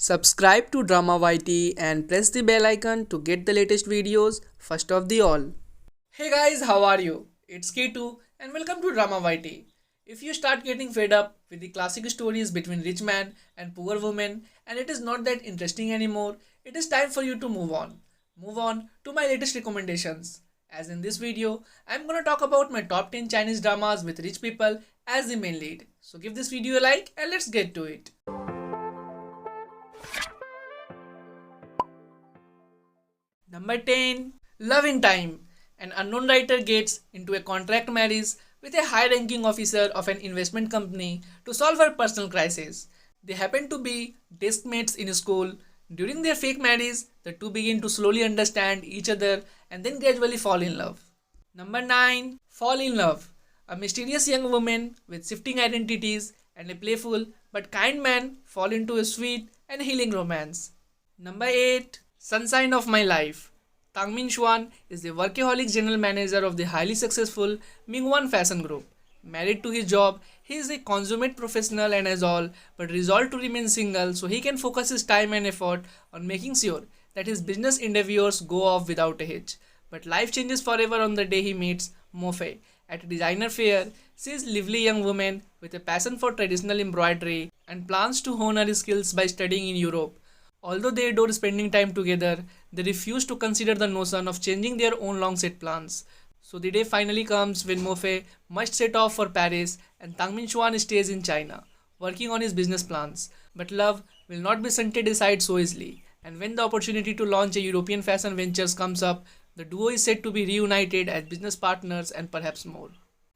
Subscribe to Drama YT and press the bell icon to get the latest videos first of the all. Hey guys, how are you? It's K2 and welcome to Drama YT. If you start getting fed up with the classic stories between rich man and poor woman and it is not that interesting anymore, it is time for you to move on. Move on to my latest recommendations. As in this video, I'm gonna talk about my top 10 Chinese dramas with rich people as the main lead. So give this video a like and let's get to it. Number 10. Love in Time. An unknown writer gets into a contract marriage with a high-ranking officer of an investment company to solve her personal crisis. They happen to be desk mates in school. During their fake marriage, the two begin to slowly understand each other and then gradually fall in love. Number 9. Fall in Love. A mysterious young woman with shifting identities and a playful but kind man fall into a sweet and healing romance. Number 8. Sunshine of My Life. Tang Min Xuan is the workaholic general manager of the highly successful Mingwan Fashion Group. Married to his job, he is a consummate professional and has all but resolved to remain single so he can focus his time and effort on making sure that his business endeavors go off without a hitch. But life changes forever on the day he meets Mo Fei at a designer fair. She is a lively young woman with a passion for traditional embroidery and plans to hone her skills by studying in Europe. Although they adore spending time together, they refuse to consider the notion of changing their own long set plans. So the day finally comes when Mo Fei must set off for Paris and Tang Min Xuan stays in China, working on his business plans. But love will not be shunted aside so easily, and when the opportunity to launch a European fashion ventures comes up, the duo is said to be reunited as business partners and perhaps more.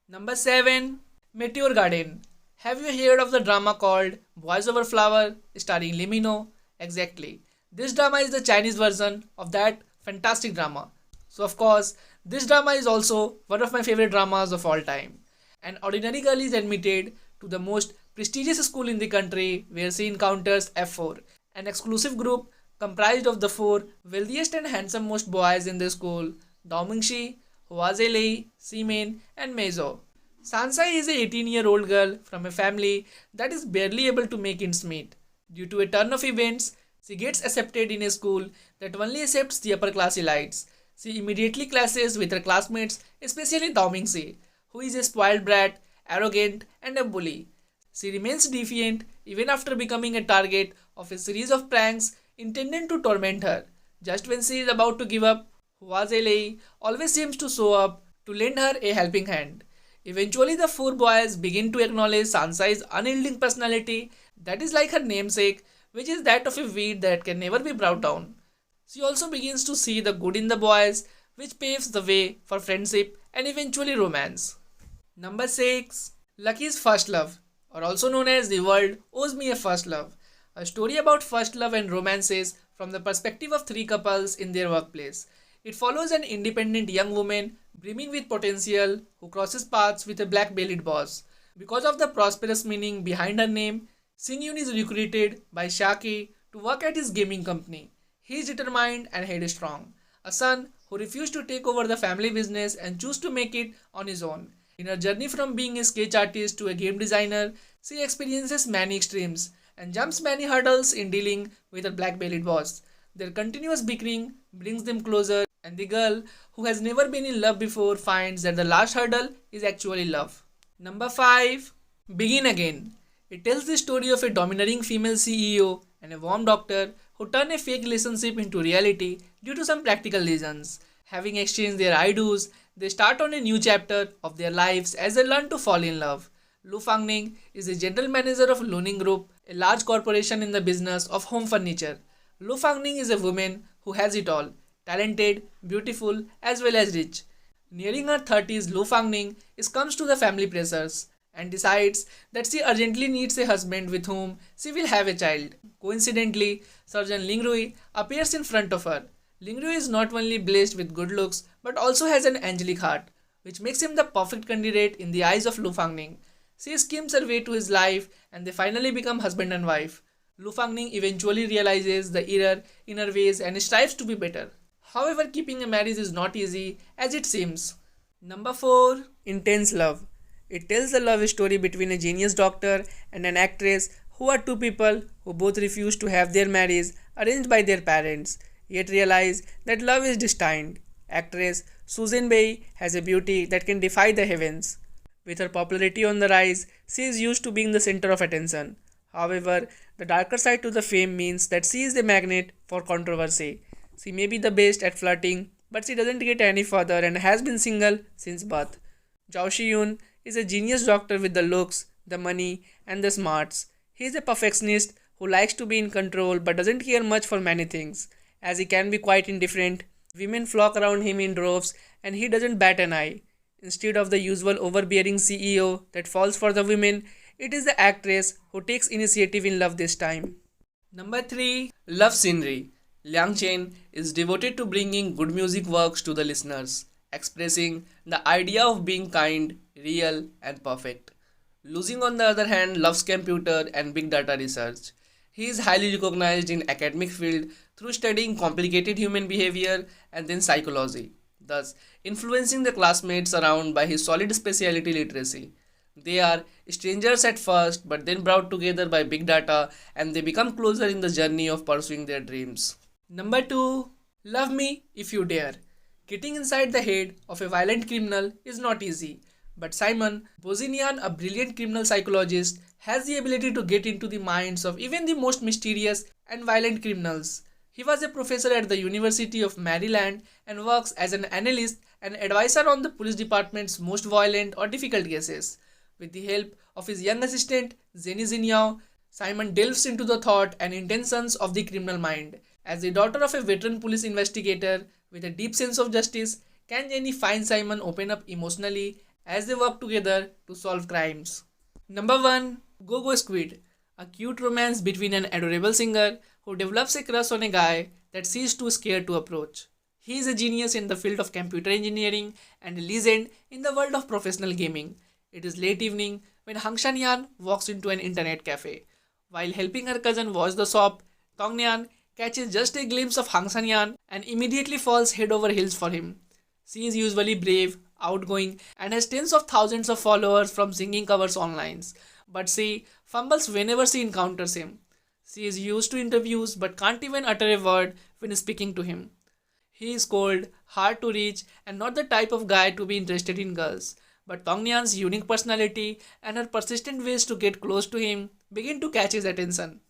Number 7. Meteor Garden. Have you heard of the drama called Boys Over Flower starring Lee Min-ho? Exactly. This drama is the Chinese version of that fantastic drama. So of course, this drama is also one of my favorite dramas of all time. An ordinary girl is admitted to the most prestigious school in the country where she encounters F4, an exclusive group comprised of the four wealthiest and handsome most boys in the school, Dao Mingxi, Hua Zilei, Ximen and Meizo. Sansai is a 18-year-old girl from a family that is barely able to make ends meet. Due to a turn of events, she gets accepted in a school that only accepts the upper class elites. She immediately clashes with her classmates, especially Dao Mingxi, who is a spoiled brat, arrogant, and a bully. She remains defiant even after becoming a target of a series of pranks intended to torment her. Just when she is about to give up, Hua Zilei always seems to show up to lend her a helping hand. Eventually, the four boys begin to acknowledge Sansai's unyielding personality that is like her namesake, which is that of a weed that can never be brought down. She also begins to see the good in the boys, which paves the way for friendship and eventually romance. Number 6. Lucky's First Love, or also known as The World Owes Me a First Love. A story about first love and romances from the perspective of three couples in their workplace. It follows an independent young woman brimming with potential who crosses paths with a black-bellied boss. Because of the prosperous meaning behind her name, Xing-yun is recruited by Shaki to work at his gaming company. He is determined and headstrong, a son who refused to take over the family business and choose to make it on his own. In her journey from being a sketch artist to a game designer, she experiences many extremes and jumps many hurdles in dealing with her black-bellied boss. Their continuous bickering brings them closer, and the girl, who has never been in love before, finds that the last hurdle is actually love. Number 5. Begin Again. It tells the story of a domineering female CEO and a warm doctor who turn a fake relationship into reality due to some practical reasons. Having exchanged their I-do's, they start on a new chapter of their lives as they learn to fall in love. Lu Fangning is the general manager of Luning Group, a large corporation in the business of home furniture. Lu Fangning is a woman who has it all, talented, beautiful, as well as rich. Nearing her 30s, Lu Fangning comes to the family pressures and decides that she urgently needs a husband with whom she will have a child. Coincidentally, Surgeon Ling Rui appears in front of her. Ling Rui is not only blessed with good looks but also has an angelic heart, which makes him the perfect candidate in the eyes of Lu Fangning. She schemes her way to his life and they finally become husband and wife. Lu Fangning eventually realizes the error in her ways and strives to be better. However, keeping a marriage is not easy as it seems. Number 4. Intense Love. It tells a love story between a genius doctor and an actress who are two people who both refuse to have their marriage arranged by their parents, yet realize that love is destined. Actress Susan Bay has a beauty that can defy the heavens. With her popularity on the rise, she is used to being the center of attention. However, the darker side to the fame means that she is a magnet for controversy. She may be the best at flirting, but she doesn't get any further and has been single since birth. Zhao Shiyun is a genius doctor with the looks, the money, and the smarts. He is a perfectionist who likes to be in control but doesn't care much for many things. As he can be quite indifferent, women flock around him in droves and he doesn't bat an eye. Instead of the usual overbearing CEO that falls for the women, it is the actress who takes initiative in love this time. Number 3. Love Scenery. Liang Chen is devoted to bringing good music works to the listeners, expressing the idea of being kind, real, and perfect. Losing, on the other hand, loves computer and big data research. He is highly recognized in academic field through studying complicated human behavior and then psychology, thus influencing the classmates around by his solid specialty literacy. They are strangers at first but then brought together by big data and they become closer in the journey of pursuing their dreams. Number 2. Love Me If You Dare. Getting inside the head of a violent criminal is not easy, but Simon Bozinian, a brilliant criminal psychologist, has the ability to get into the minds of even the most mysterious and violent criminals. He was a professor at the University of Maryland and works as an analyst and advisor on the police department's most violent or difficult cases. With the help of his young assistant, Zeni Xinyao, Simon delves into the thought and intentions of the criminal mind. As the daughter of a veteran police investigator with a deep sense of justice, can Jenny find Simon open up emotionally as they work together to solve crimes? Number 1. Go Go Squid. A cute romance between an adorable singer who develops a crush on a guy that she's too scared to approach. He is a genius in the field of computer engineering and a legend in the world of professional gaming. It is late evening when Hang Shanyan walks into an internet cafe. While helping her cousin wash the shop, Tong Nian catches just a glimpse of Hang Shanyan and immediately falls head over heels for him. She is usually brave, outgoing, and has tens of thousands of followers from singing covers online. But she fumbles whenever she encounters him. She is used to interviews but can't even utter a word when speaking to him. He is cold, hard to reach, and not the type of guy to be interested in girls. But Tong Nian's unique personality and her persistent ways to get close to him begin to catch his attention.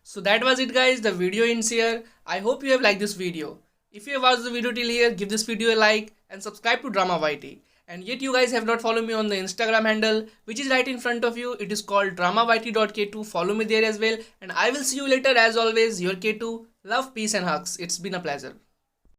So that was it guys, the video ends here. I hope you have liked this video. If you have watched the video till here, give this video a like and subscribe to Drama YT. And yet you guys have not followed me on the Instagram handle, which is right in front of you. It is called dramayt.k2. Follow me there as well. And I will see you later as always. Your K2. Love, peace and hugs. It's been a pleasure.